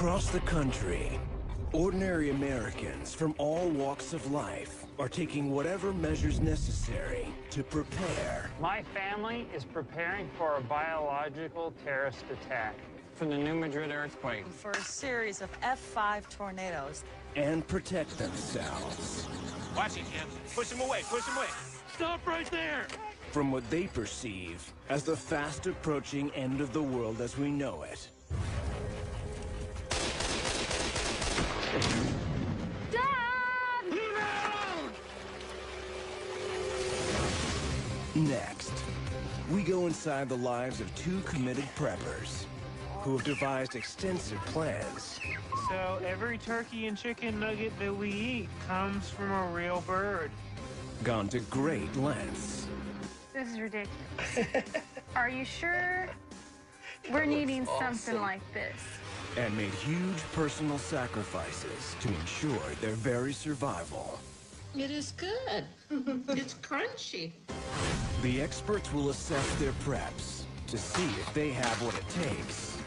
Across the country, ordinary Americans from all walks of life are taking whatever measures necessary to prepare. My family is preparing for a biological terrorist attack. For the New Madrid earthquake. For a series of F5 tornadoes. And protect themselves. Watch it, Kim. Push him away, push him away. Stop right there! From what they perceive as the fast approaching end of the world as we know it. Dad! Next, we go inside the lives of two committed preppers who have devised extensive plans. So every turkey and chicken nugget that we eat comes from a real bird. Gone to great lengths. This is ridiculous. Are you sure we're needing something like this? And made huge personal sacrifices to ensure their very survival. It is good. It's crunchy. The experts will assess their preps to see if they have what it takes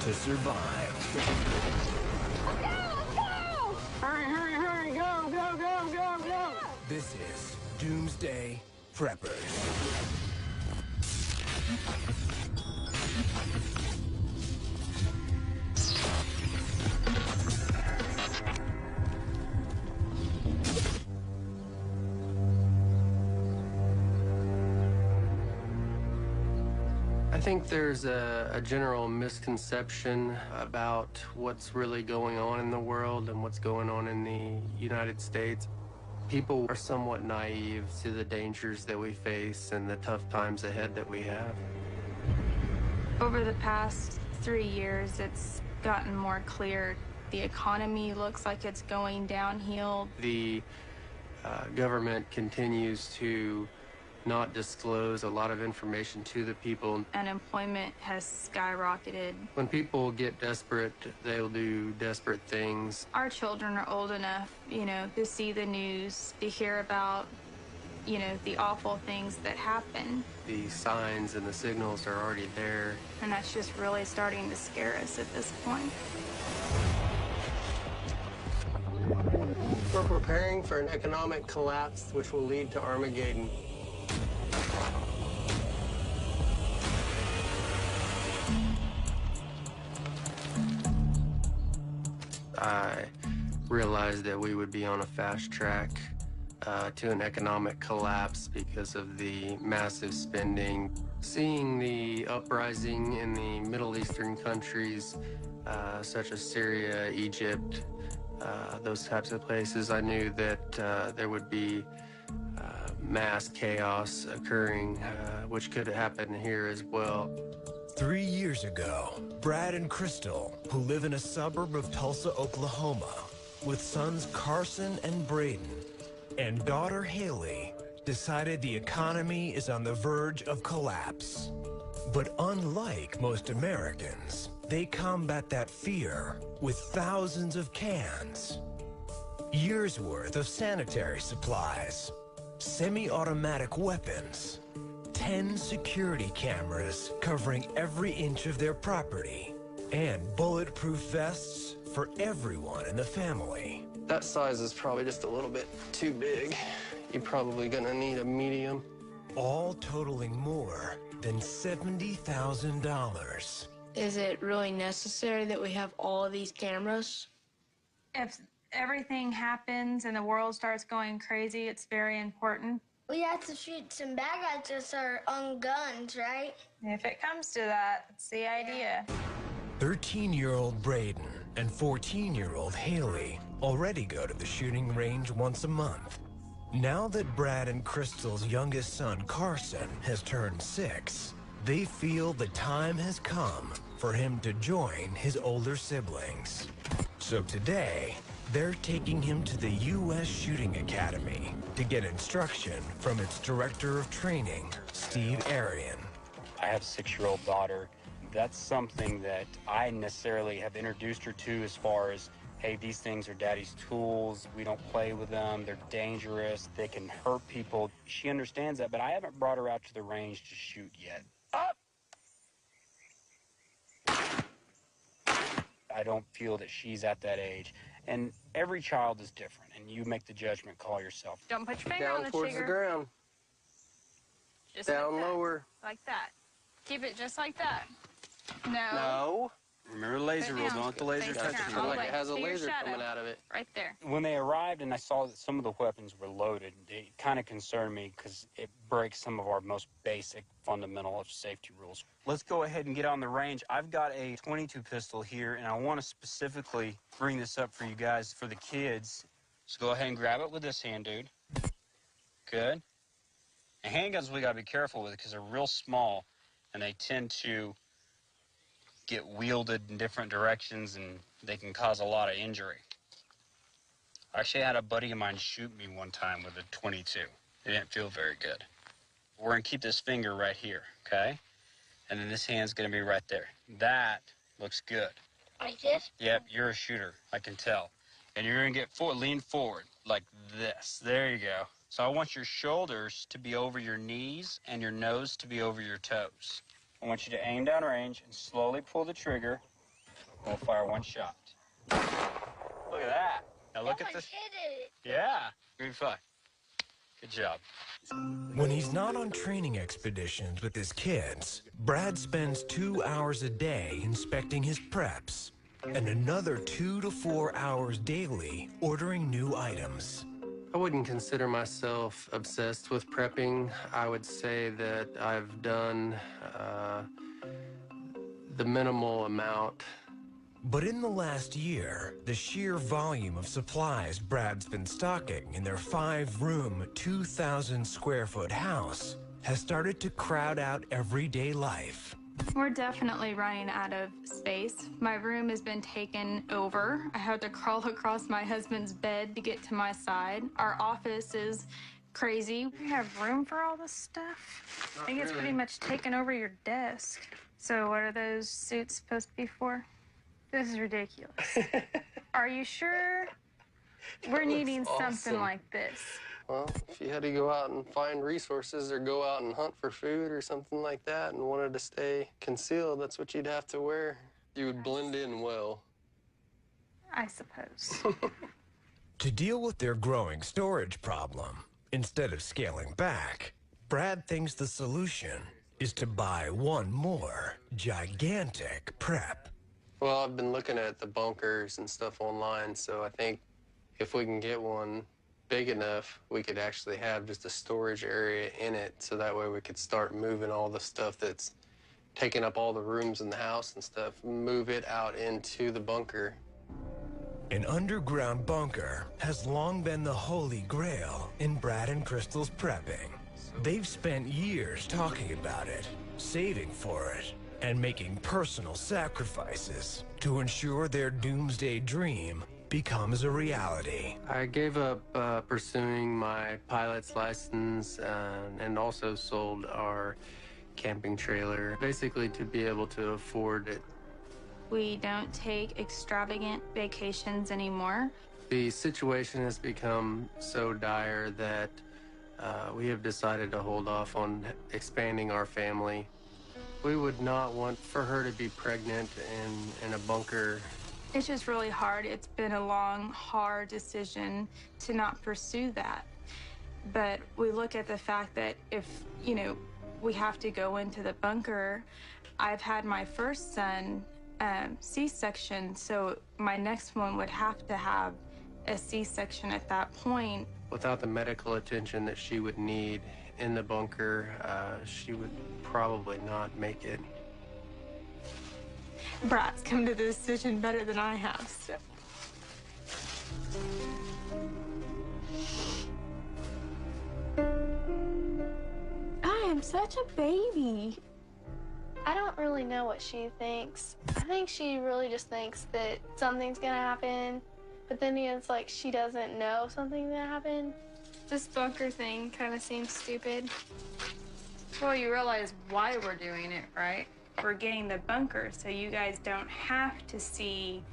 to survive. Hurry, go! This is Doomsday Preppers. I think there's a general misconception about what's really going on in the world and what's going on in the United States. People are somewhat naive to the dangers that we face and the tough times ahead that we have. Over the past 3 years, it's gotten more clear. The economy looks like it's going downhill. The government continues to not disclose a lot of information to the people. Unemployment has skyrocketed. When people get desperate, they'll do desperate things. Our children are old enough, to see the news, to hear about, the awful things that happen. The signs and the signals are already there. And that's just really starting to scare us at this point. We're preparing for an economic collapse which will lead to Armageddon. I realized that we would be on a fast track to an economic collapse because of the massive spending. Seeing the uprising in the Middle Eastern countries, such as Syria, Egypt, those types of places, I knew that there would be mass chaos occurring, which could happen here as well. 3 years ago, Brad and Crystal, who live in a suburb of Tulsa, Oklahoma, with sons Carson and Braden, and daughter Haley, decided the economy is on the verge of collapse. But unlike most Americans, they combat that fear with thousands of cans, years' worth of sanitary supplies, semi-automatic weapons, 10 security cameras covering every inch of their property, and bulletproof vests for everyone in the family. That size is probably just a little bit too big. You're probably gonna need a medium. All totaling more than $70,000. Is it really necessary that we have all of these cameras? If everything happens and the world starts going crazy, it's very important. We have to shoot some bad guys with our own guns, right? If it comes to that, that's the idea. 13-year-old Braden and 14-year-old Haley already go to the shooting range once a month. Now that Brad and Crystal's youngest son, Carson, has turned 6, they feel the time has come for him to join his older siblings. So today, they're taking him to the U.S. Shooting Academy to get instruction from its director of training, Steve Arian. I have a 6-year-old daughter. That's something that I necessarily have introduced her to as far as, hey, these things are daddy's tools. We don't play with them. They're dangerous. They can hurt people. She understands that, but I haven't brought her out to the range to shoot yet. Up! I don't feel that she's at that age. And every child is different, and you make the judgment call yourself. Don't put your finger on Down the towards the trigger. ground. Just Down like that. lower. Like that. Keep it just like that. No. No. Remember the laser Put it rule. down. Don't let the laser Face touch down. you. All the Like way it has a to your laser shadow. coming out of it. Right there. When they arrived and I saw that some of the weapons were loaded, it kind of concerned me because it breaks some of our most basic fundamental of safety rules. Let's go ahead and get on the range. I've got a .22 pistol here, and I want to specifically bring this up for you guys, for the kids. So go ahead and grab it with this hand, dude. Good. And handguns we got to be careful with because they're real small, and they tend to get wielded in different directions, and they can cause a lot of injury. I actually had a buddy of mine shoot me one time with a .22. It didn't feel very good. We're gonna keep this finger right here, okay? And then this hand's gonna be right there. That looks good. Like this? Yep, you're a shooter, I can tell. And you're gonna get lean forward, like this. There you go. So I want your shoulders to be over your knees and your nose to be over your toes. I want you to aim down range and slowly pull the trigger. We'll fire one shot. Look at that. Now look at this. Hit it. Yeah, good fun. Good job. When he's not on training expeditions with his kids, Brad spends 2 hours a day inspecting his preps and another 2 to 4 hours daily ordering new items. I wouldn't consider myself obsessed with prepping. I would say that I've done the minimal amount. But in the last year, the sheer volume of supplies Brad's been stocking in their 5-room, 2,000-square-foot house has started to crowd out everyday life. We're definitely running out of space. My room has been taken over. I had to crawl across my husband's bed to get to my side. Our office is crazy. We have room for all this stuff? I think it's pretty much taken over your desk. So what are those suits supposed to be for? This is ridiculous. Are you sure we're needing something awesome. like this? Well, if you had to go out and find resources or go out and hunt for food or something like that and wanted to stay concealed, that's what you'd have to wear. You would blend in well. I suppose. To deal with their growing storage problem, instead of scaling back, Brad thinks the solution is to buy one more gigantic prep. Well, I've been looking at the bunkers and stuff online, so I think if we can get one big enough, we could actually have just a storage area in it, so that way we could start moving all the stuff that's taking up all the rooms in the house and stuff, move it out into the bunker. An underground bunker has long been the holy grail in Brad and Crystal's prepping. They've spent years talking about it, saving for it, and making personal sacrifices to ensure their doomsday dream becomes a reality. I gave up pursuing my pilot's license and also sold our camping trailer, basically to be able to afford it. We don't take extravagant vacations anymore. The situation has become so dire that we have decided to hold off on expanding our family. We would not want for her to be pregnant in a bunker. It's just really hard. It's been a long, hard decision to not pursue that. But we look at the fact that if, we have to go into the bunker, I've had my first son C-section, so my next one would have to have a C-section at that point. Without the medical attention that she would need in the bunker, she would probably not make it. Brad's come to the decision better than I have, so. I am such a baby. I don't really know what she thinks. I think she really just thinks that something's gonna happen, but then it's like she doesn't know something's gonna happen. This bunker thing kind of seems stupid. Well, you realize why we're doing it, right? We're getting the bunker so you guys don't have to see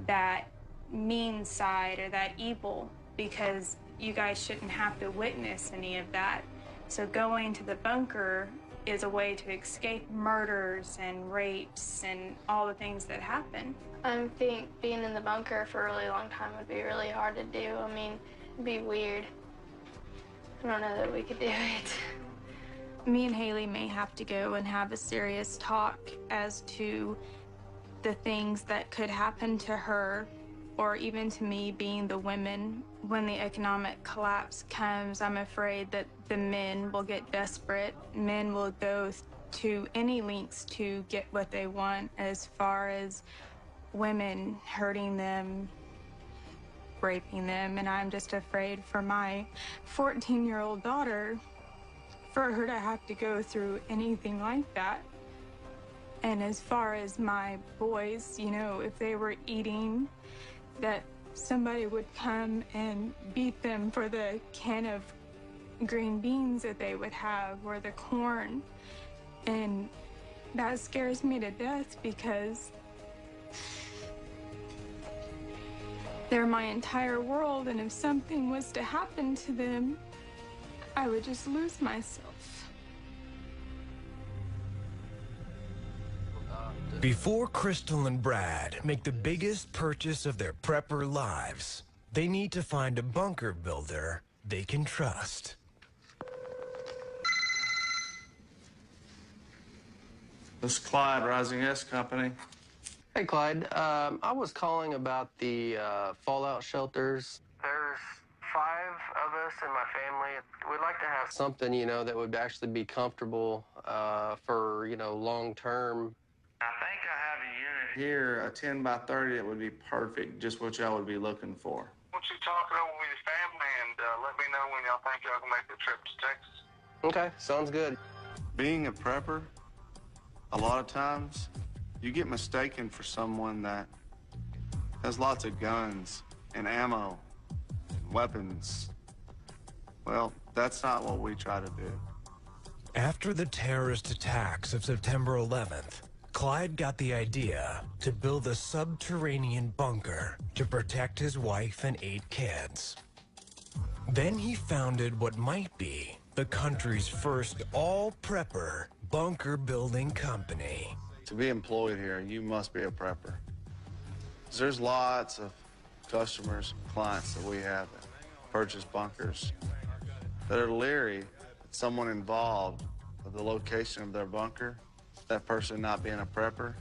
that mean side or that evil, because you guys shouldn't have to witness any of that. So going to the bunker is a way to escape murders and rapes and all the things that happen. I think being in the bunker for a really long time would be really hard to do. I mean, it'd be weird. I don't know that we could do it. Me and Haley may have to go and have a serious talk as to the things that could happen to her or even to me being the women. When the economic collapse comes, I'm afraid that the men will get desperate. Men will go to any lengths to get what they want, as far as women hurting them, raping them, and I'm just afraid for my 14-year-old daughter, for her to have to go through anything like that. And as far as my boys, you know, if they were eating, that somebody would come and beat them for the can of green beans that they would have, or the corn. And that scares me to death because they're my entire world, and if something was to happen to them, I would just lose myself. Before Crystal and Brad make the biggest purchase of their prepper lives, they need to find a bunker builder they can trust. This is Clyde, Rising S Company. Hey, Clyde. I was calling about the fallout shelters. There's 5 of us in my family. We'd like to have something, you know, that would actually be comfortable for, you know, long term. I think I have a unit here, a 10 by 30 that would be perfect, just what y'all would be looking for. I want you to talk it over with your family and let me know when y'all think y'all can make the trip to Texas. Okay, sounds good. Being a prepper, a lot of times, you get mistaken for someone that has lots of guns and ammo, and weapons. Well, that's not what we try to do. After the terrorist attacks of September 11th, Clyde got the idea to build a subterranean bunker to protect his wife and 8 kids. Then he founded what might be the country's first all-prepper bunker building company. To be employed here, you must be a prepper. There's lots of customers, clients that we have that purchase bunkers that are leery that someone involved with the location of their bunker, that person not being a prepper,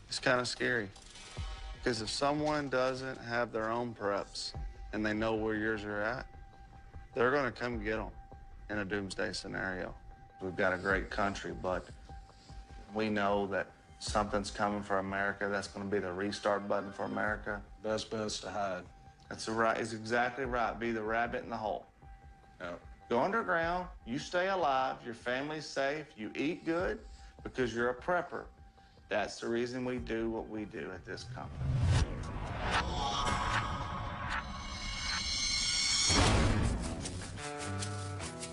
it's kind of scary. Because if someone doesn't have their own preps and they know where yours are at, they're going to come get them in a doomsday scenario. We've got a great country, but we know that something's coming for America. That's going to be the restart button for America. Best bets to hide. That's right. It's exactly right. Be the rabbit in the hole. Yep. Go underground. You stay alive. Your family's safe. You eat good because you're a prepper. That's the reason we do what we do at this company.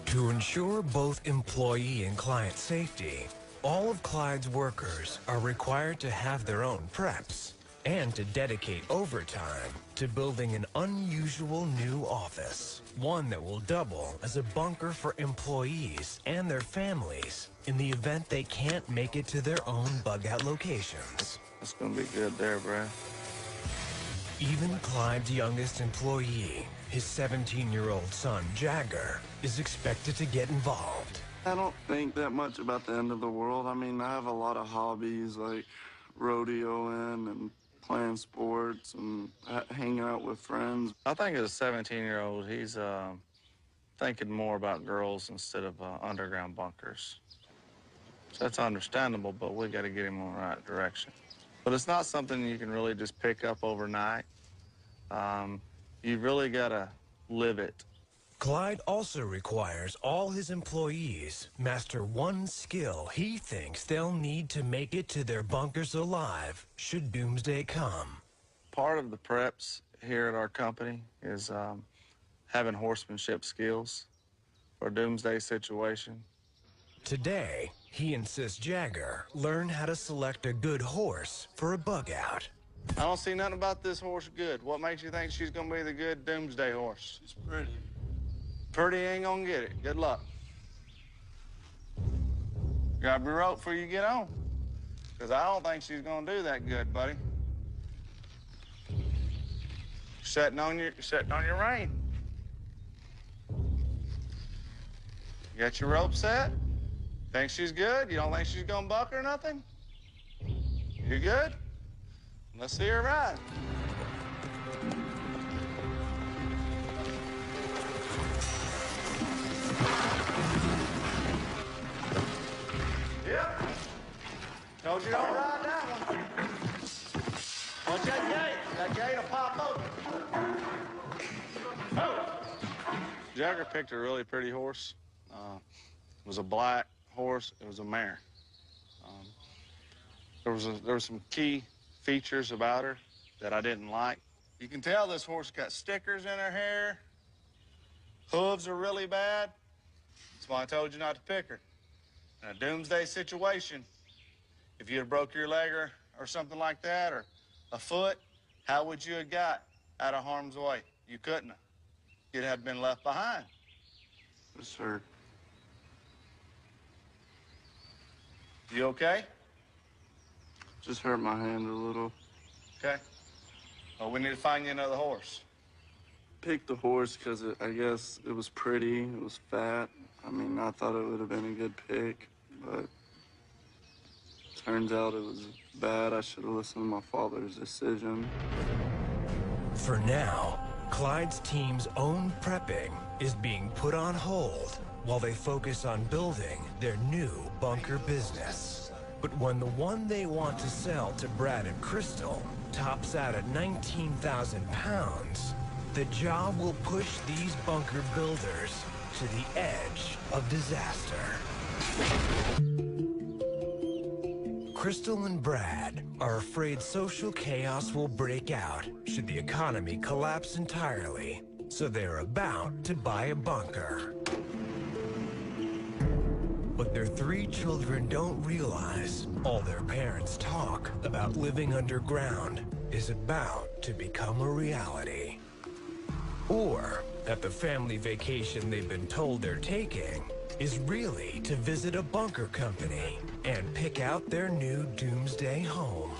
To ensure both employee and client safety, all of Clyde's workers are required to have their own preps and to dedicate overtime to building an unusual new office, one that will double as a bunker for employees and their families in the event they can't make it to their own bug-out locations. That's going to be good there, Brad. Even Clyde's youngest employee, his 17-year-old son, Jagger, is expected to get involved. I don't think that much about the end of the world. I mean, I have a lot of hobbies like rodeoing and playing sports and hanging out with friends. I think as a 17-year-old, he's thinking more about girls instead of underground bunkers. So that's understandable, but we got to get him in the right direction. But it's not something you can really just pick up overnight. You really got to live it. Clyde also requires all his employees master one skill he thinks they'll need to make it to their bunkers alive should doomsday come. Part of the preps here at our company is having horsemanship skills for a doomsday situation. Today, he insists Jagger learn how to select a good horse for a bug out. I don't see nothing about this horse good. What makes you think she's going to be the good doomsday horse? She's pretty. Pretty ain't gonna get it. Good luck. Grab your rope before you get on. Because I don't think she's gonna do that good, buddy. Setting on your rein. You got your rope set? Think she's good? You don't think she's gonna buck or nothing? You good? Let's see her ride. Yep. Told you don't ride that one. Watch that gate. That gate will pop open. Oh. Jagger picked a really pretty horse. It was a black horse. It was a mare. There were some key features about her that I didn't like. You can tell this horse got stickers in her hair. Hooves are really bad. That's why I told you not to pick her. In a doomsday situation, if you had broke your leg or something like that, or a foot, how would you have got out of harm's way? You couldn't have. You'd have been left behind. Yes, sir. You okay? Just hurt my hand a little. Okay. Well, we need to find you another horse. Picked the horse because I guess it was pretty, it was fat. I mean, I thought it would have been a good pick, but turns out it was bad. I should have listened to my father's decision. For now, Clyde's team's own prepping is being put on hold while they focus on building their new bunker business. But when the one they want to sell to Brad and Crystal tops out at 19,000 pounds, the job will push these bunker builders to the edge of disaster. Crystal and Brad are afraid social chaos will break out should the economy collapse entirely, so they're about to buy a bunker. But their 3 children don't realize all their parents talk about living underground is about to become a reality. Or that the family vacation they've been told they're taking is really to visit a bunker company and pick out their new doomsday home.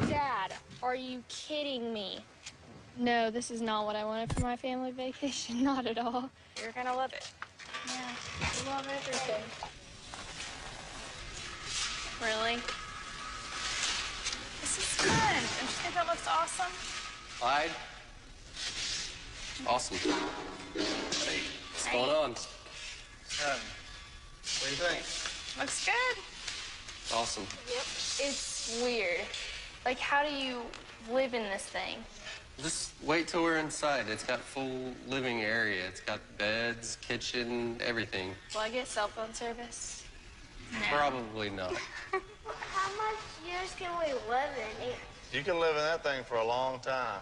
Dad, are you kidding me? No, this is not what I wanted for my family vacation. Not at all. You're gonna love it. Yeah, I love everything. Really? This is fun. Don't you think that looks awesome? Clyde? Awesome. Hey, what's going on? What do you think? Looks good. Awesome. Yep. It's weird. Like, how do you live in this thing? Just wait till we're inside. It's got full living area. It's got beds, kitchen, everything. Will I get cell phone service? No. Probably not. How much years can we live in it? You can live in that thing for a long time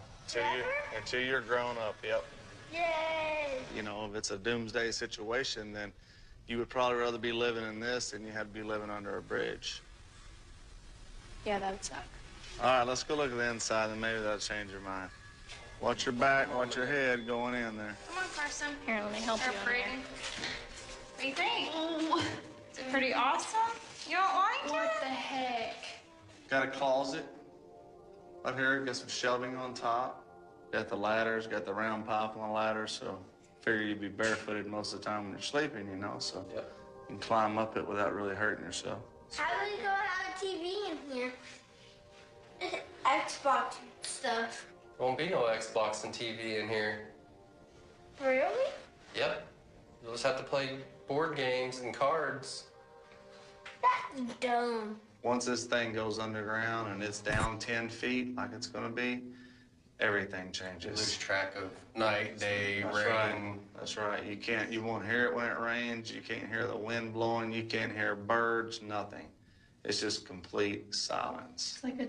until you're grown up. Yep. Yay! You know, if it's a doomsday situation, then you would probably rather be living in this than you had to be living under a bridge. Yeah, that would suck. All right, let's go look at the inside, and maybe that'll change your mind. Watch your back, watch your head going in there. Come on, Carson. Here, let me help you. Braden. What do you think? Is it pretty awesome? You don't like What it? the heck? Got a closet up here, got some shelving on top. Got the ladders, got the round pipe on the ladder, so figure you'd be barefooted most of the time when you're sleeping, you know, so you can climb up it without really hurting yourself. How do we go have a TV in here? Xbox stuff. Won't be no Xbox and TV in here. Really? Yep. You'll just have to play board games and cards. That's dumb. Once this thing goes underground and it's down 10 feet like it's gonna be, everything changes. You lose track of night, day, That's rain. right. That's right. You won't hear it when it rains. You can't hear the wind blowing. You can't hear birds, nothing. It's just complete silence. It's like a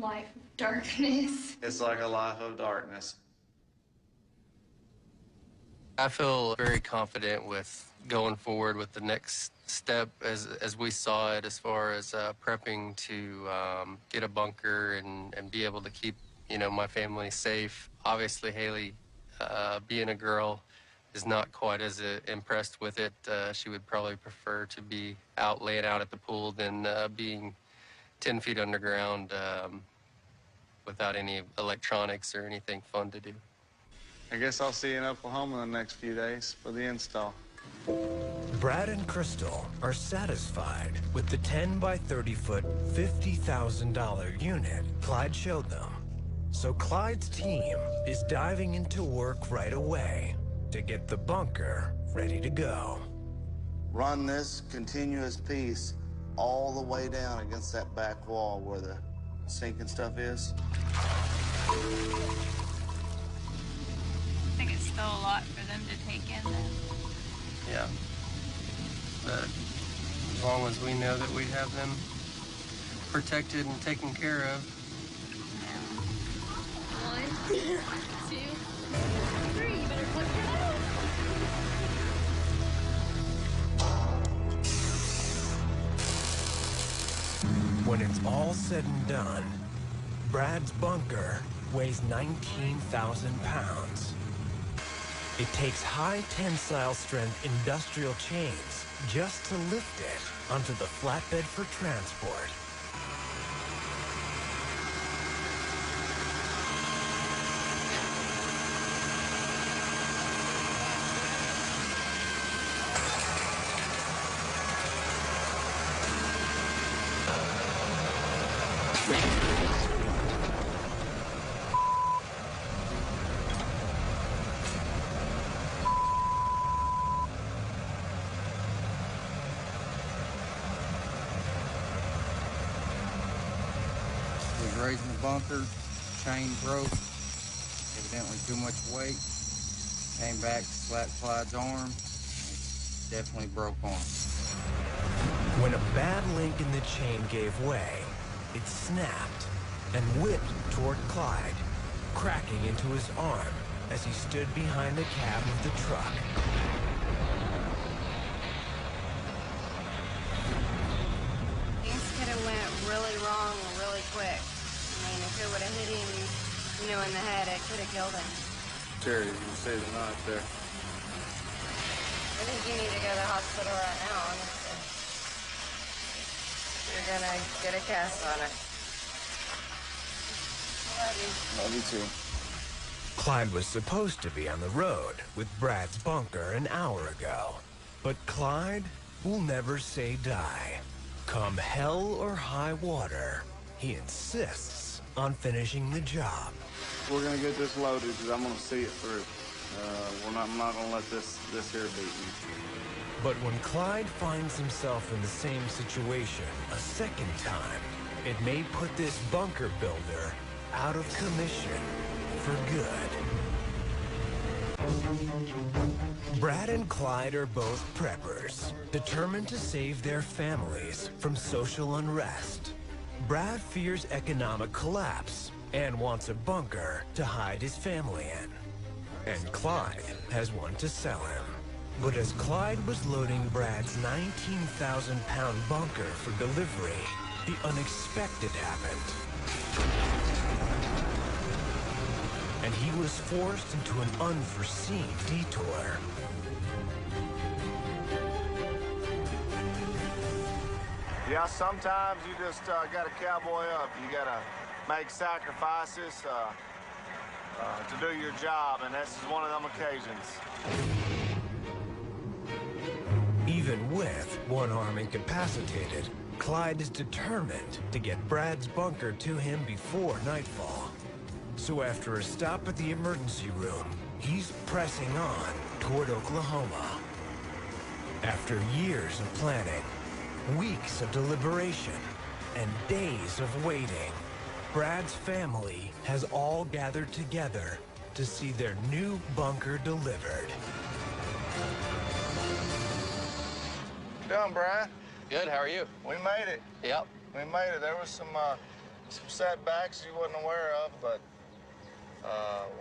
life of darkness. It's like a life of darkness. I feel very confident with going forward with the next step as we saw it, as far as prepping to get a bunker and be able to keep, you know, my family safe. Obviously, Haley, being a girl, is not quite as impressed with it. She would probably prefer to be laying out at the pool than being 10 feet underground without any electronics or anything fun to do. I guess I'll see you in Oklahoma in the next few days for the install. Brad and Crystal are satisfied with the 10 by 30 foot, $50,000 unit Clyde showed them. So Clyde's team is diving into work right away to get the bunker ready to go. Run this continuous piece all the way down against that back wall where the sink and stuff is. I think it's still a lot for them to take in then. Yeah. But as long as we know that we have them protected and taken care of. 1, 2, 3. You better put it out. When it's all said and done, Brad's bunker weighs 19,000 pounds. It takes high tensile strength industrial chains just to lift it onto the flatbed for transport. Raising the bunker, chain broke, evidently too much weight. Came back, slapped Clyde's arm, it definitely broke on. When a bad link in the chain gave way, it snapped and whipped toward Clyde, cracking into his arm as he stood behind the cab of the truck. Things could have went really wrong really quick. I mean, if it would have hit him, in the head, it could have killed him. Terry, you can see the knife there. I think you need to go to the hospital right now, honestly. You're gonna get a cast on it. I love you. Love you too. Clyde was supposed to be on the road with Brad's bunker an hour ago. But Clyde will never say die. Come hell or high water, he insists on finishing the job. We're gonna get this loaded because I'm gonna see it through. I'm not gonna let this here beat me. But when Clyde finds himself in the same situation a second time, it may put this bunker builder out of commission for good. Brad and Clyde are both preppers, determined to save their families from social unrest. Brad fears economic collapse and wants a bunker to hide his family in. And Clyde has one to sell him. But as Clyde was loading Brad's 19,000-pound bunker for delivery, the unexpected happened. And he was forced into an unforeseen detour. Yeah, sometimes you just gotta cowboy up. You gotta make sacrifices to do your job, and this is one of them occasions. Even with one arm incapacitated, Clyde is determined to get Brad's bunker to him before nightfall. So after a stop at the emergency room, he's pressing on toward Oklahoma. After years of planning, weeks of deliberation, and days of waiting, Brad's family has all gathered together to see their new bunker delivered. Doing, Brad? Good, how are you? We made it. Yep. We made it. There was some setbacks you wasn't aware of, but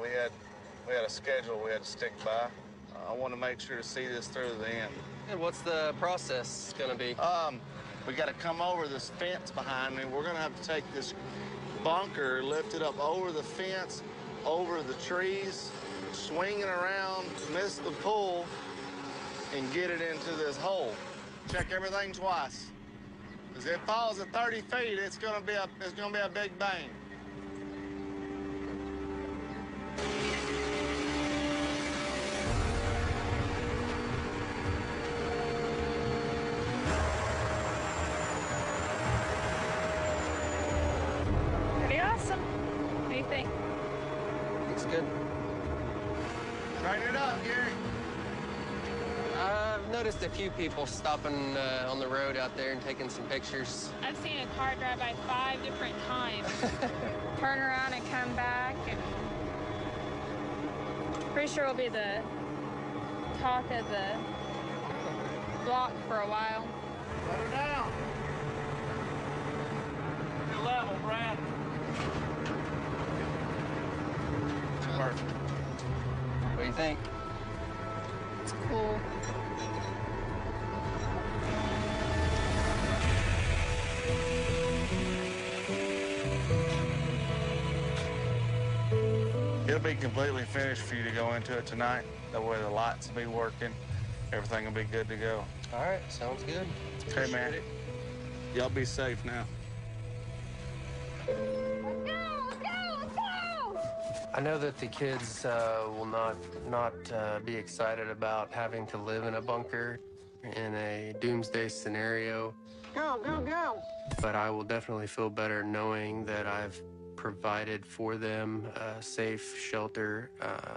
we had a schedule we had to stick by. I want to make sure to see this through to the end. And what's the process gonna be? We got to come over this fence behind me. We're gonna have to take this bunker, lift it up over the fence, over the trees, swing it around, miss the pull, and get it into this hole. Check everything twice. Because if it falls at 30 feet, it's gonna be a big bang. Pretty awesome. What do you think? Looks good. Straighten it up, Gary. I've noticed a few people stopping on the road out there and taking some pictures. I've seen a car drive by 5 different times. Turn around and come back. And pretty sure we'll be the talk of the block for a while. Let her down. Good level, Brad. Perfect. What do you think? It's cool. It'll be completely finished for you to go into it tonight. That way the lights will be working. Everything will be good to go. All right, sounds good. Okay, man. Y'all be safe now. I know that the kids will not be excited about having to live in a bunker in a doomsday scenario. Go, go, go. But I will definitely feel better knowing that I've provided for them a safe shelter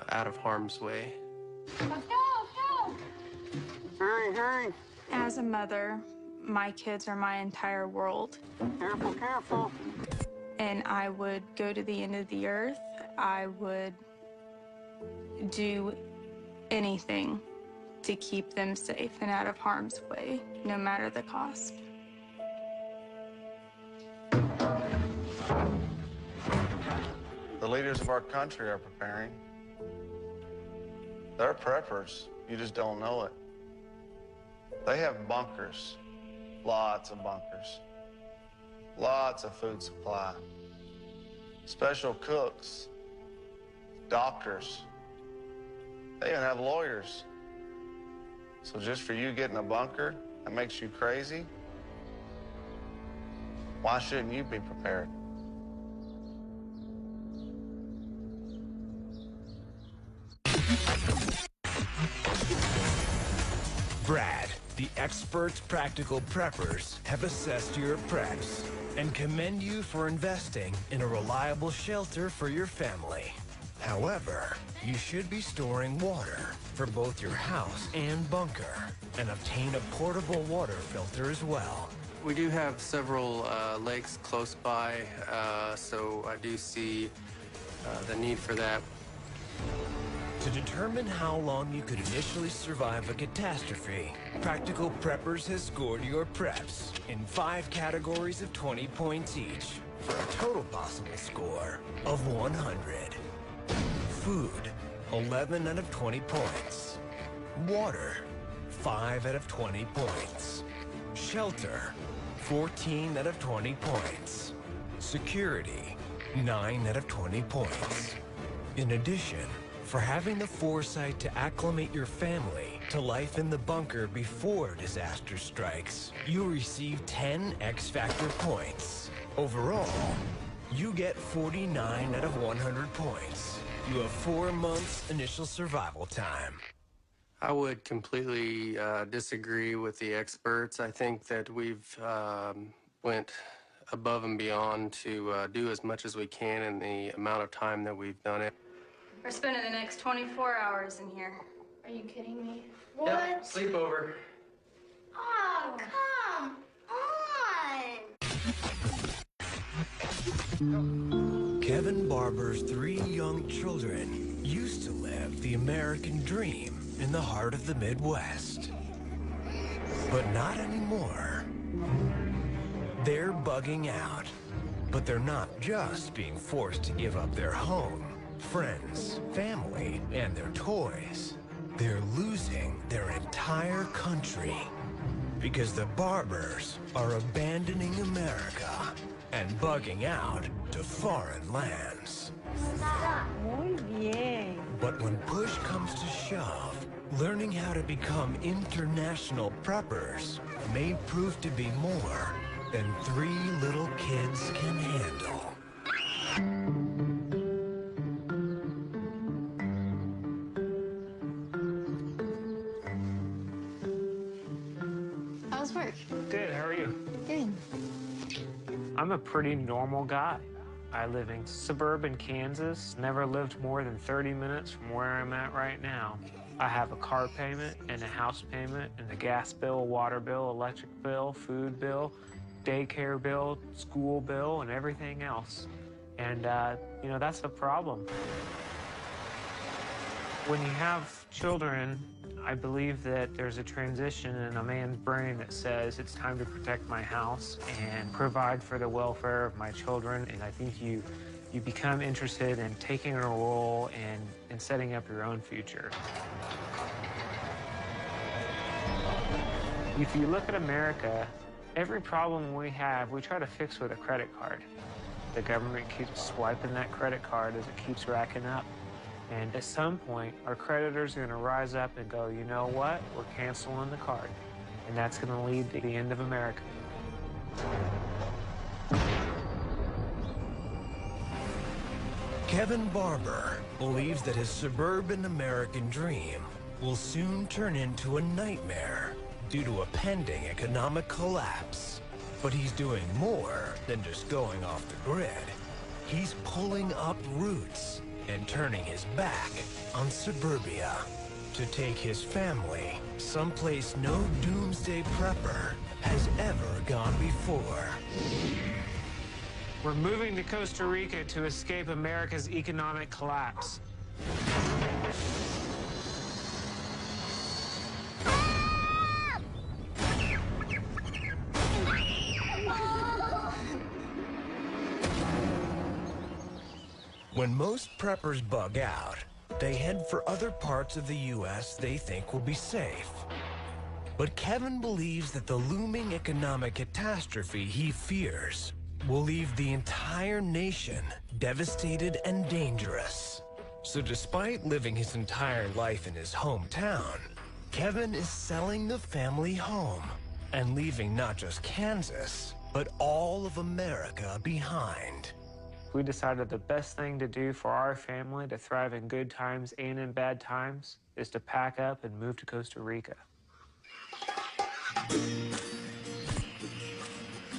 out of harm's way. Hurry, hurry. As a mother, my kids are my entire world. Careful, careful. And I would go to the end of the earth. I would do anything to keep them safe and out of harm's way, no matter the cost. The leaders of our country are preparing. They're preppers. You just don't know it. They have bunkers, lots of bunkers, lots of food supply, special cooks, doctors. They even have lawyers. So just for you getting a bunker that makes you crazy, why shouldn't you be prepared? Brad, the expert practical preppers, have assessed your preps and commend you for investing in a reliable shelter for your family. However, you should be storing water for both your house and bunker and obtain a portable water filter as well. We do have several lakes close by, so I do see the need for that. To determine how long you could initially survive a catastrophe, Practical Preppers has scored your preps in 5 categories of 20 points each for a total possible score of 100. Food, 11 out of 20 points. Water, 5 out of 20 points. Shelter, 14 out of 20 points. Security, 9 out of 20 points. In addition, for having the foresight to acclimate your family to life in the bunker before disaster strikes, you receive 10 X Factor points. Overall, you get 49 out of 100 points. You have 4 months initial survival time. I would completely disagree with the experts. I think that we've went above and beyond to do as much as we can in the amount of time that we've done it. We're spending the next 24 hours in here. Are you kidding me? What? Yep, sleepover. Oh, come on. Kevin Barber's 3 young children used to live the American dream in the heart of the Midwest. But not anymore. They're bugging out. But they're not just being forced to give up their home, friends, family, and their toys. They're losing their entire country because the Barbers are abandoning America and bugging out to foreign lands. Muy bien. But when push comes to shove, learning how to become international preppers may prove to be more than 3 little kids can handle. How's work? Good, how are you? Good. I'm a pretty normal guy. I live in suburban Kansas, never lived more than 30 minutes from where I'm at right now. I have a car payment and a house payment and a gas bill, water bill, electric bill, food bill, daycare bill, school bill, and everything else. And, you know, that's a problem. When you have children, I believe that there's a transition in a man's brain that says it's time to protect my house and provide for the welfare of my children. And I think you become interested in taking a role and setting up your own future. If you look at America, every problem we have, we try to fix with a credit card. The government keeps swiping that credit card as it keeps racking up. And at some point, our creditors are going to rise up and go, you know what? We're canceling the card. And that's going to lead to the end of America. Kevin Barber believes that his suburban American dream will soon turn into a nightmare due to a pending economic collapse. But he's doing more than just going off the grid. He's pulling up roots and turning his back on suburbia to take his family someplace no doomsday prepper has ever gone before. We're moving to Costa Rica to escape America's economic collapse. When most preppers bug out, they head for other parts of the U.S. they think will be safe. But Kevin believes that the looming economic catastrophe he fears will leave the entire nation devastated and dangerous. So despite living his entire life in his hometown, Kevin is selling the family home and leaving not just Kansas, but all of America behind. We decided the best thing to do for our family to thrive in good times and in bad times is to pack up and move to Costa Rica.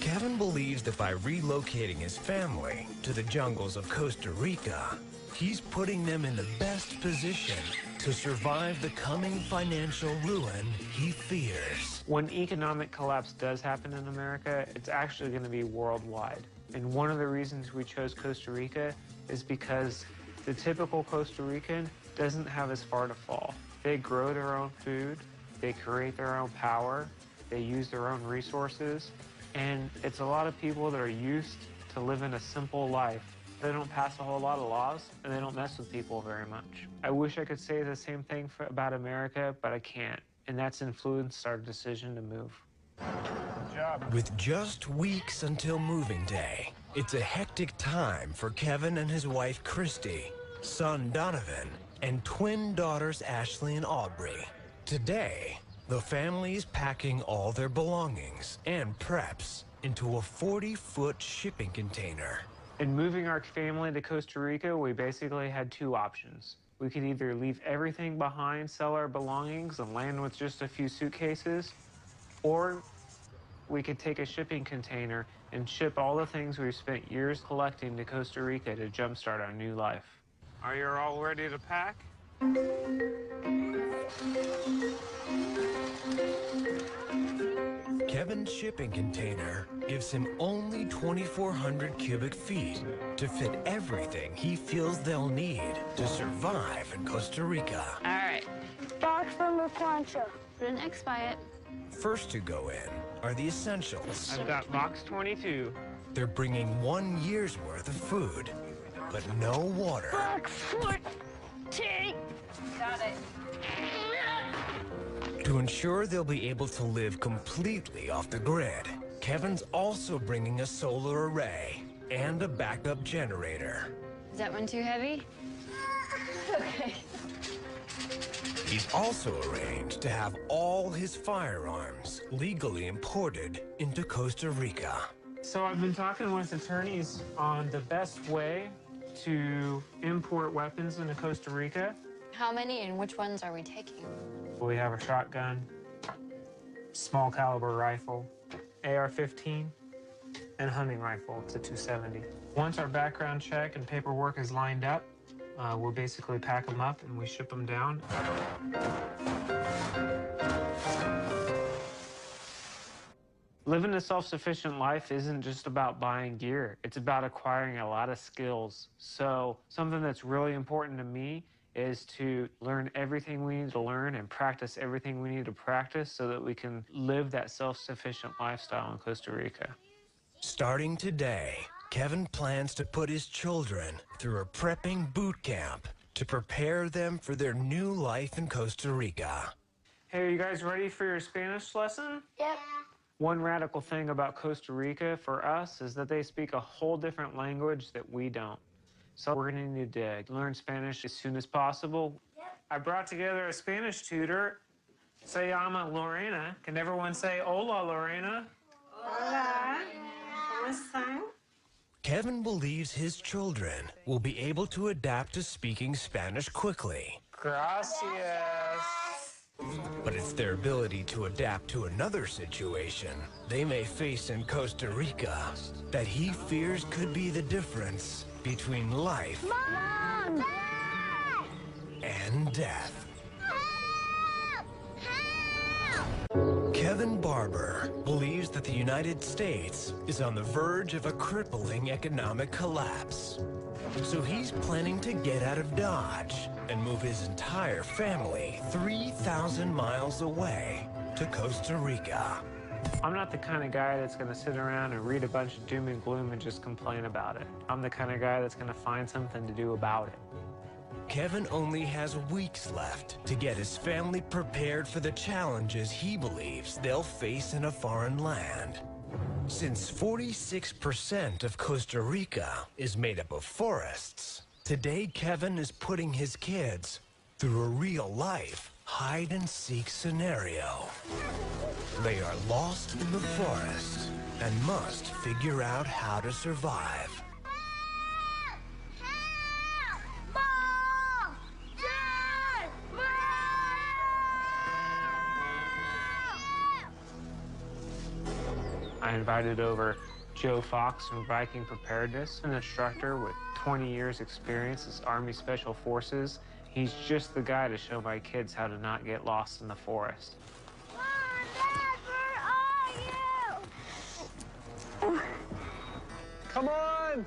Kevin believes that by relocating his family to the jungles of Costa Rica, he's putting them in the best position to survive the coming financial ruin he fears. When economic collapse does happen in America, it's actually going to be worldwide. And one of the reasons we chose Costa Rica is because the typical Costa Rican doesn't have as far to fall. They grow their own food, they create their own power, they use their own resources, and it's a lot of people that are used to living a simple life. They don't pass a whole lot of laws, and they don't mess with people very much. I wish I could say the same thing about America, but I can't, and that's influenced our decision to move. Good job. With just weeks until moving day, it's a hectic time for Kevin and his wife, Christy, son, Donovan, and twin daughters, Ashley and Aubrey. Today, the family's packing all their belongings and preps into a 40-foot shipping container. In moving our family to Costa Rica, we basically had two options. We could either leave everything behind, sell our belongings, and land with just a few suitcases, or we could take a shipping container and ship all the things we've spent years collecting to Costa Rica to jumpstart our new life. Are you all ready to pack? Kevin's shipping container gives him only 2,400 cubic feet to fit everything he feels they'll need to survive in Costa Rica. All right. Box from the plancha. Didn't expire it. First to go in are the essentials. I've got box 22. They're bringing 1 year's worth of food, but no water. Box 14. Got it. To ensure they'll be able to live completely off the grid, Kevin's also bringing a solar array and a backup generator. Is that one too heavy? Okay. He's also arranged to have all his firearms legally imported into Costa Rica. So I've been talking with attorneys on the best way to import weapons into Costa Rica. How many and which ones are we taking? We have a shotgun, small caliber rifle, AR-15, and hunting rifle. It's a 270. Once our background check and paperwork is lined up, we'll basically pack them up and we ship them down. Living a self-sufficient life isn't just about buying gear. It's about acquiring a lot of skills. So something that's really important to me is to learn everything we need to learn and practice everything we need to practice so that we can live that self-sufficient lifestyle in Costa Rica. Starting today, Kevin plans to put his children through a prepping boot camp to prepare them for their new life in Costa Rica. Hey, are you guys ready for your Spanish lesson? Yep. One radical thing about Costa Rica for us is that they speak a whole different language that we don't. So we're going to need to learn Spanish as soon as possible. Yep. I brought together a Spanish tutor. Se llama Lorena. Can everyone say hola, Lorena? Hola. ¿Cómo están? Kevin believes his children will be able to adapt to speaking Spanish quickly. Gracias. But it's their ability to adapt to another situation they may face in Costa Rica that he fears could be the difference between life Mom! Dad! and death. Help! Help! Kevin Barber believes that the United States is on the verge of a crippling economic collapse. So he's planning to get out of Dodge and move his entire family 3,000 miles away to Costa Rica. I'm not the kind of guy that's going to sit around and read a bunch of doom and gloom and just complain about it. I'm the kind of guy that's going to find something to do about it. Kevin only has weeks left to get his family prepared for the challenges he believes they'll face in a foreign land. Since 46% of Costa Rica is made up of forests, today Kevin is putting his kids through a real-life hide-and-seek scenario. They are lost in the forest and must figure out how to survive. Mom! Dad! I invited over Joe Fox from Viking Preparedness, an instructor with 20 years experience as Army Special Forces. He's just the guy to show my kids how to not get lost in the forest. Mom, Dad, where are you? Come on!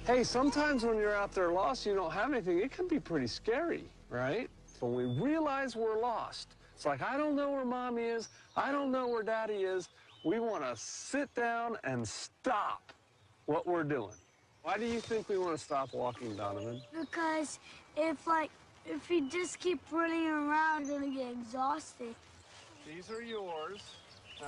Hey, sometimes when you're out there lost, you don't have anything. It can be pretty scary, right? When we realize we're lost, it's like, I don't know where Mommy is. I don't know where Daddy is. We want to sit down and stop what we're doing. Why do you think we want to stop walking, Donovan? Because if you just keep running around, you're gonna get exhausted. These are yours.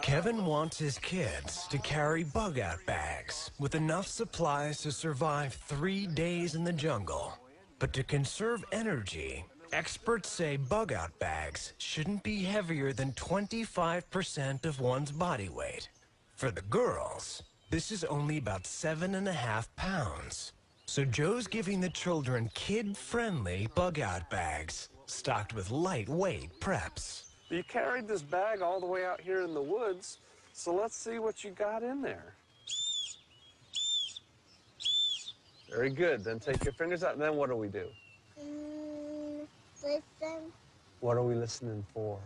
Kevin wants his kids to carry bug-out bags with enough supplies to survive 3 days in the jungle. But to conserve energy, experts say bug-out bags shouldn't be heavier than 25% of one's body weight. For the girls, this is only about 7.5 pounds. So Joe's giving the children kid-friendly bug-out bags stocked with lightweight preps. You carried this bag all the way out here in the woods, so let's see what you got in there. Very good. Then take your fingers out, and then what do we do? Listen. What are we listening for?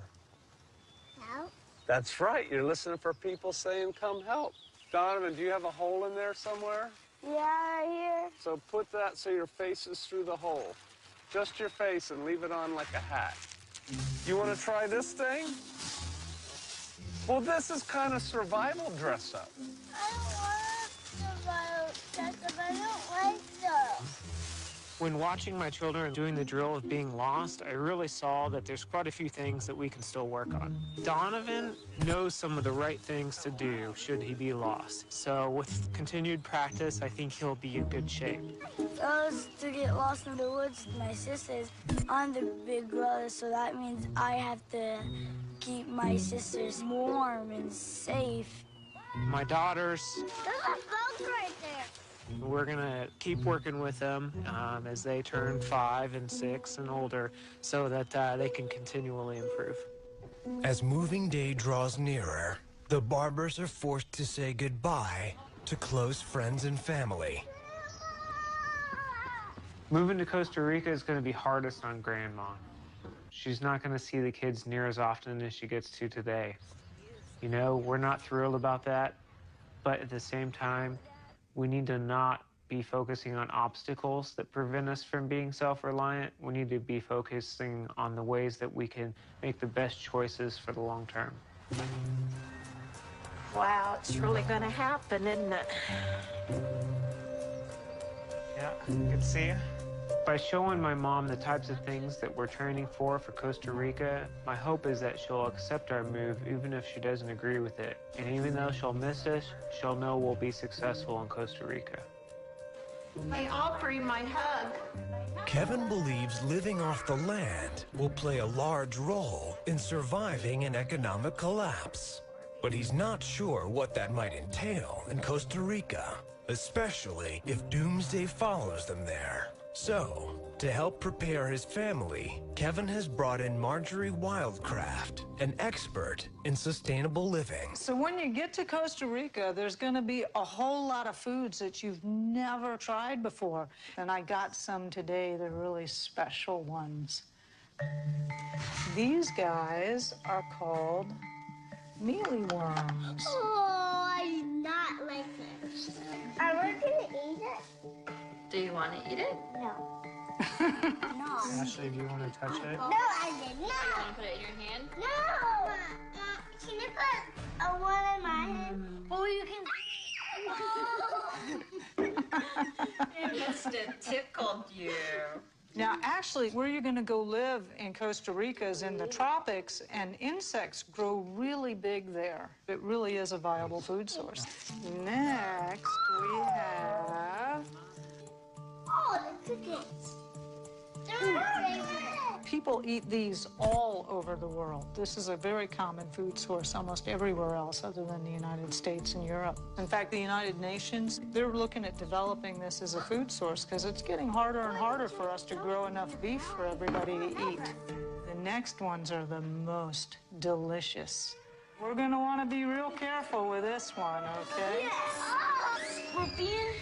Help. That's right. You're listening for people saying, come help. Donovan, do you have a hole in there somewhere? Yeah, right here. So put that so your face is through the hole. Just your face and leave it on like a hat. You want to try this thing? Well, this is kind of survival dress up. I don't want to survival dress up. I don't like those. When watching my children doing the drill of being lost, I really saw that there's quite a few things that we can still work on. Donovan knows some of the right things to do should he be lost. So with continued practice, I think he'll be in good shape. If I was to get lost in the woods with my sisters, I'm the big brother, so that means I have to keep my sisters warm and safe. My daughters, There's a boat right there. we're gonna keep working with them as they turn 5 and 6 and older so that they can continually improve. As moving day draws nearer, the Barbers are forced to say goodbye to close friends and family. Moving to Costa Rica is going to be hardest on Grandma. She's not going to see the kids near as often as she gets to today. You know, we're not thrilled about that, but at the same time, we need to not be focusing on obstacles that prevent us from being self-reliant. We need to be focusing on the ways that we can make the best choices for the long term. Wow, it's really gonna happen, isn't it? Yeah, good to see you. By showing my mom the types of things that we're training for Costa Rica, my hope is that she'll accept our move even if she doesn't agree with it. And even though she'll miss us, she'll know we'll be successful in Costa Rica. Hey, Aubrey, my hug. Kevin believes living off the land will play a large role in surviving an economic collapse. But he's not sure what that might entail in Costa Rica, especially if doomsday follows them there. So, to help prepare his family, Kevin has brought in Marjorie Wildcraft, an expert in sustainable living. So when you get to Costa Rica, there's going to be a whole lot of foods that you've never tried before. And I got some today, they're really special ones. These guys are called mealyworms. Oh, I do not like this. Are we gonna eat it? Do you want to eat it? No. No. Ashley, do you want to touch it? No, I did not. You want to put it in your hand? No. Can you put a one in my hand? Or you can. It must have tickled you. Now, actually, where you're going to go live in Costa Rica is in the tropics, and insects grow really big there. It really is a viable food source. Next, we have... Oh, the cookies. They're my favorite. People eat these all over the world. This is a very common food source almost everywhere else other than the United States and Europe. In fact, the United Nations, they're looking at developing this as a food source because it's getting harder and harder for us to grow enough beef for everybody to eat. The next ones are the most delicious. We're gonna wanna be real careful with this one, okay? Scorpion.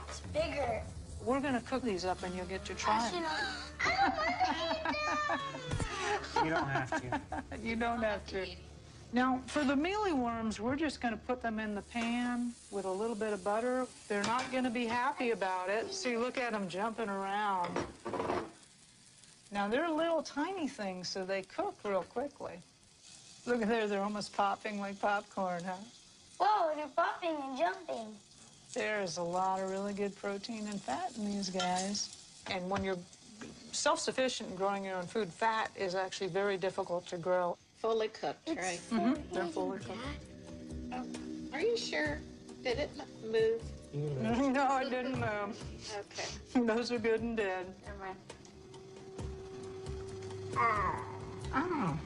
It's bigger. We're gonna cook these up and you'll get to try them. You don't have to. You don't have to. Now, for the mealyworms, we're just gonna put them in the pan with a little bit of butter. They're not gonna be happy about it. See, look at them jumping around. Now, they're little tiny things, so they cook real quickly. Look at there, they're almost popping like popcorn, huh? Whoa, they're popping and jumping. There's a lot of really good protein and fat in these guys. And when you're self-sufficient in growing your own food, fat is actually very difficult to grow. Fully cooked, right? Mm-hmm. They're fully cooked. Oh, are you sure? Did it move? No, it didn't move. Okay. Those are good and dead. Never mind. Oh.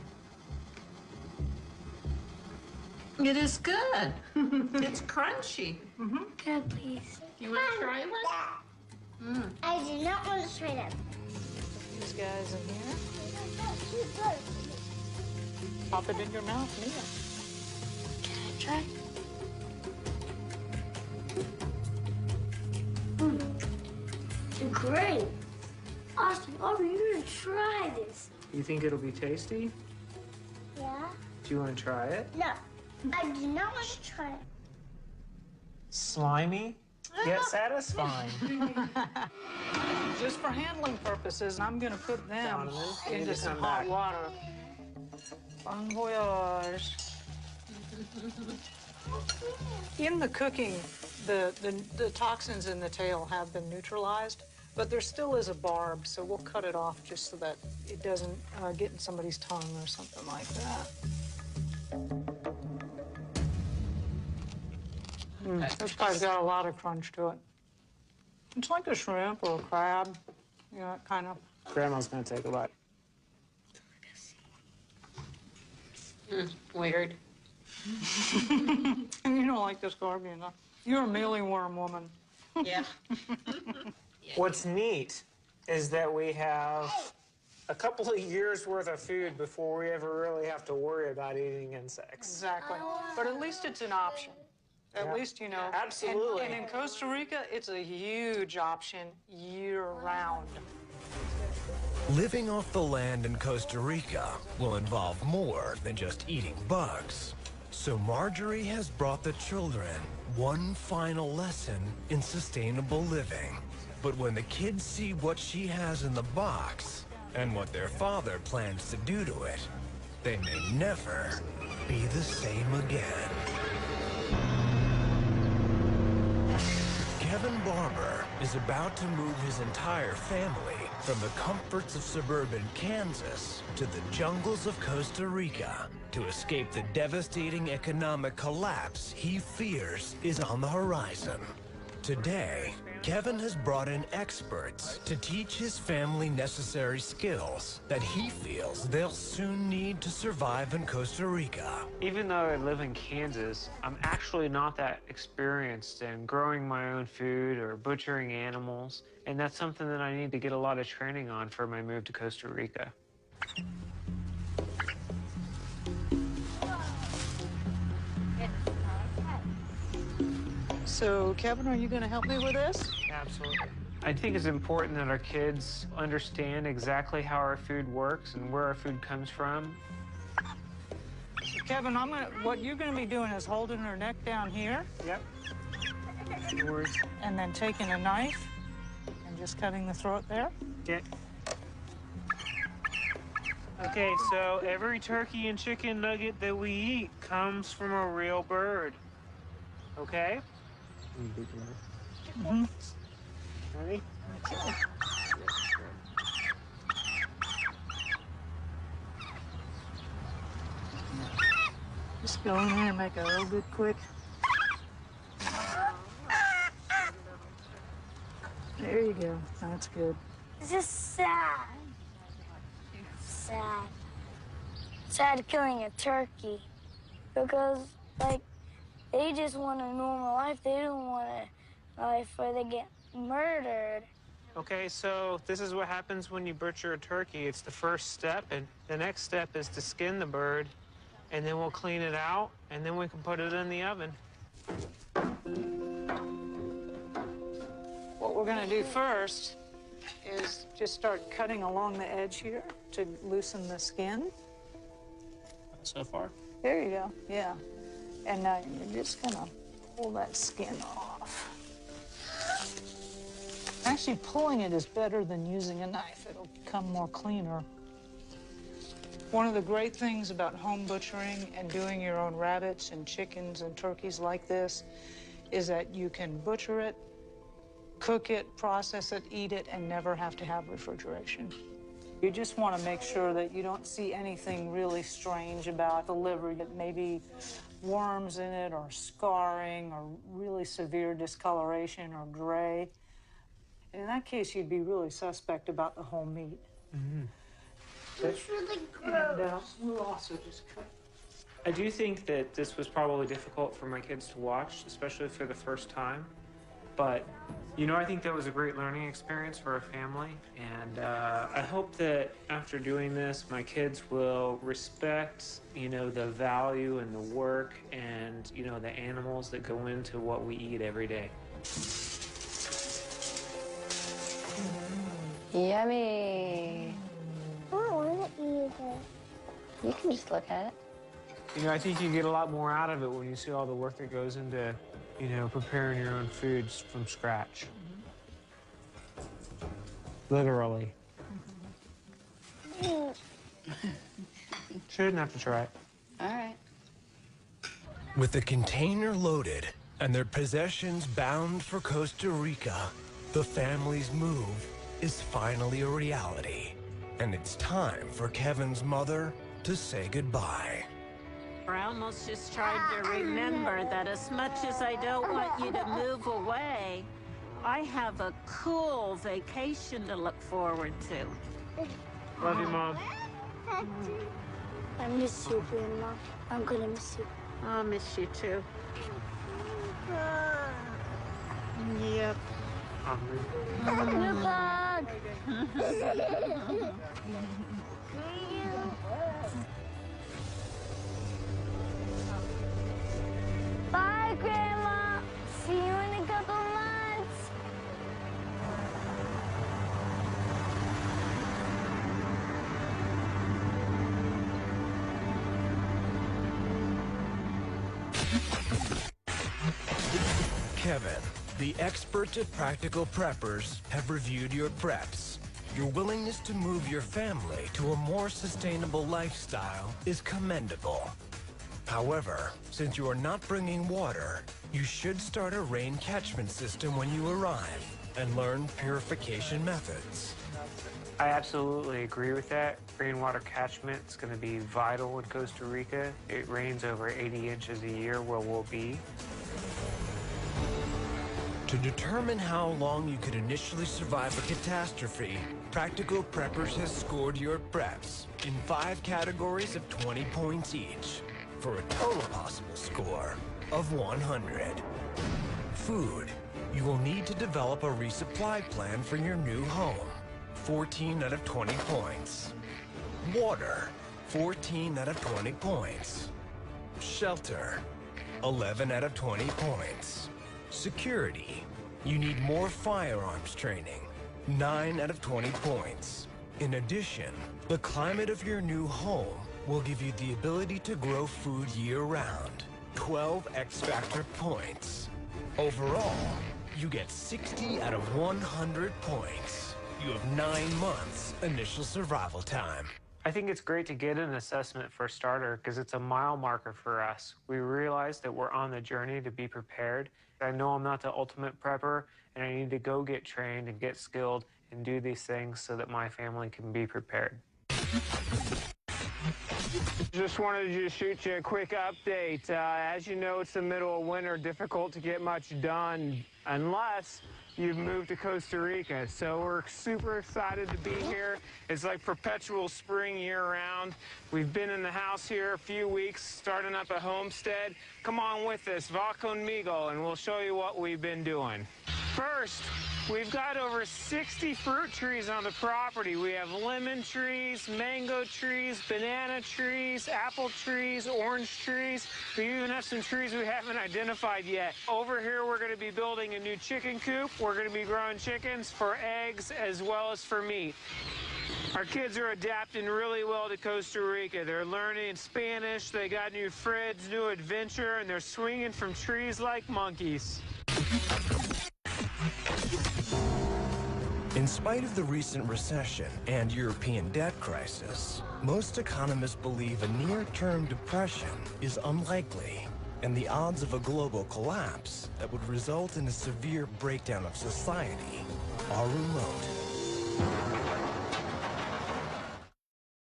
It is good. It's crunchy. Mm-hmm. Good, please. You want to try one? I do not want to try them. These guys in here. Pop it in your mouth, Mia. Can I try? They're great. Austin, you're gonna try this. You think it'll be tasty? Yeah? Do you want to try it? No, I do not want to try it. Slimy, yet satisfying. Just for handling purposes, I'm gonna put them Donovan, you need into to some come hot back. water. Bon voyage. In the cooking, the toxins in the tail have been neutralized, but there still is a barb, so we'll cut it off just so that it doesn't get in somebody's tongue or something like that. This guy's got a lot of crunch to it. It's like a shrimp or a crab, you know, kind of. Grandma's gonna take a bite. Weird. And you don't like this garbage enough. You're a mealyworm woman. Yeah. What's neat is that we have a couple of years worth of food before we ever really have to worry about eating insects. Exactly. But at least it's an option. At least, you know. Absolutely. And in Costa Rica, it's a huge option year-round. Living off the land in Costa Rica will involve more than just eating bugs. So Marjorie has brought the children one final lesson in sustainable living. But when the kids see what she has in the box and what their father plans to do to it, they may never be the same again. Kevin Barber is about to move his entire family from the comforts of suburban Kansas to the jungles of Costa Rica to escape the devastating economic collapse he fears is on the horizon. Today, Kevin has brought in experts to teach his family necessary skills that he feels they'll soon need to survive in Costa Rica. Even though I live in Kansas, I'm actually not that experienced in growing my own food or butchering animals, and that's something that I need to get a lot of training on for my move to Costa Rica. So, Kevin, are you going to help me with this? Absolutely. I think it's important that our kids understand exactly how our food works and where our food comes from. Kevin, what you're going to be doing is holding her neck down here. Yep. No worries. And then taking a knife and just cutting the throat there. Okay. Okay, so every turkey and chicken nugget that we eat comes from a real bird. Okay? Mm-hmm. Ready? Just go in there and make a real good quick. There you go. That's good. It's just sad. Sad. Sad killing a turkey. Because, like, they just want a normal life. They don't want a life where they get murdered. Okay, so this is what happens when you butcher a turkey. It's the first step, and the next step is to skin the bird, and then we'll clean it out, and then we can put it in the oven. What we're going to do first is just start cutting along the edge here to loosen the skin. So far? There you go, yeah. And now you're just going to pull that skin off. Actually, pulling it is better than using a knife. It'll become more cleaner. One of the great things about home butchering and doing your own rabbits and chickens and turkeys like this is that you can butcher it, cook it, process it, eat it, and never have to have refrigeration. You just want to make sure that you don't see anything really strange about the liver, that maybe worms in it or scarring or really severe discoloration or gray. In that case, you'd be really suspect about the whole meat. Mm-hmm. It's really gross. And we'll also just cut. I do think that this was probably difficult for my kids to watch, especially for the first time. But, you know, I think that was a great learning experience for our family. And I hope that after doing this, my kids will respect, you know, the value and the work and, you know, the animals that go into what we eat every day. Yummy. I don't want to eat it. You can just look at it. You know, I think you get a lot more out of it when you see all the work that goes into, you know, preparing your own foods from scratch. Literally. Shouldn't have to try it. All right. With the container loaded and their possessions bound for Costa Rica, the family's move is finally a reality. And it's time for Kevin's mother to say goodbye. I almost just tried to remember that as much as I don't want you to move away, I have a cool vacation to look forward to. Love you, Mom. I miss you, Grandma. I'm gonna miss you. I'll miss you too. Yep. Group hug! Bye, Grandma. See you in a couple months. Kevin, the experts at Practical Preppers have reviewed your preps. Your willingness to move your family to a more sustainable lifestyle is commendable. However, since you are not bringing water, you should start a rain catchment system when you arrive and learn purification methods. I absolutely agree with that. Rainwater catchment is going to be vital in Costa Rica. It rains over 80 inches a year where we'll be. To determine how long you could initially survive a catastrophe, Practical Preppers has scored your preps in 5 categories of 20 points each, for a total possible score of 100. Food. You will need to develop a resupply plan for your new home. 14 out of 20 points. Water. 14 out of 20 points. Shelter. 11 out of 20 points. Security. You need more firearms training. 9 out of 20 points. In addition, the climate of your new home will give you the ability to grow food year-round. 12 X-Factor points. Overall, you get 60 out of 100 points. You have 9 months initial survival time. I think it's great to get an assessment for a starter because it's a mile marker for us. We realize that we're on the journey to be prepared. I know I'm not the ultimate prepper, and I need to go get trained and get skilled and do these things so that my family can be prepared. Just wanted to shoot you a quick update. As you know, it's the middle of winter, difficult to get much done unless you've moved to Costa Rica. So we're super excited to be here. It's like perpetual spring year-round. We've been in the house here a few weeks, starting up a homestead. Come on with us, va conmigo, and we'll show you what we've been doing. First, we've got over 60 fruit trees on the property. We have lemon trees, mango trees, banana trees, apple trees, orange trees. We even have some trees we haven't identified yet. Over here, we're going to be building a new chicken coop. We're going to be growing chickens for eggs as well as for meat. Our kids are adapting really well to Costa Rica. They're learning Spanish, they got new friends, new adventure, and they're swinging from trees like monkeys. In spite of the recent recession and European debt crisis, most economists believe a near-term depression is unlikely, and the odds of a global collapse that would result in a severe breakdown of society are remote.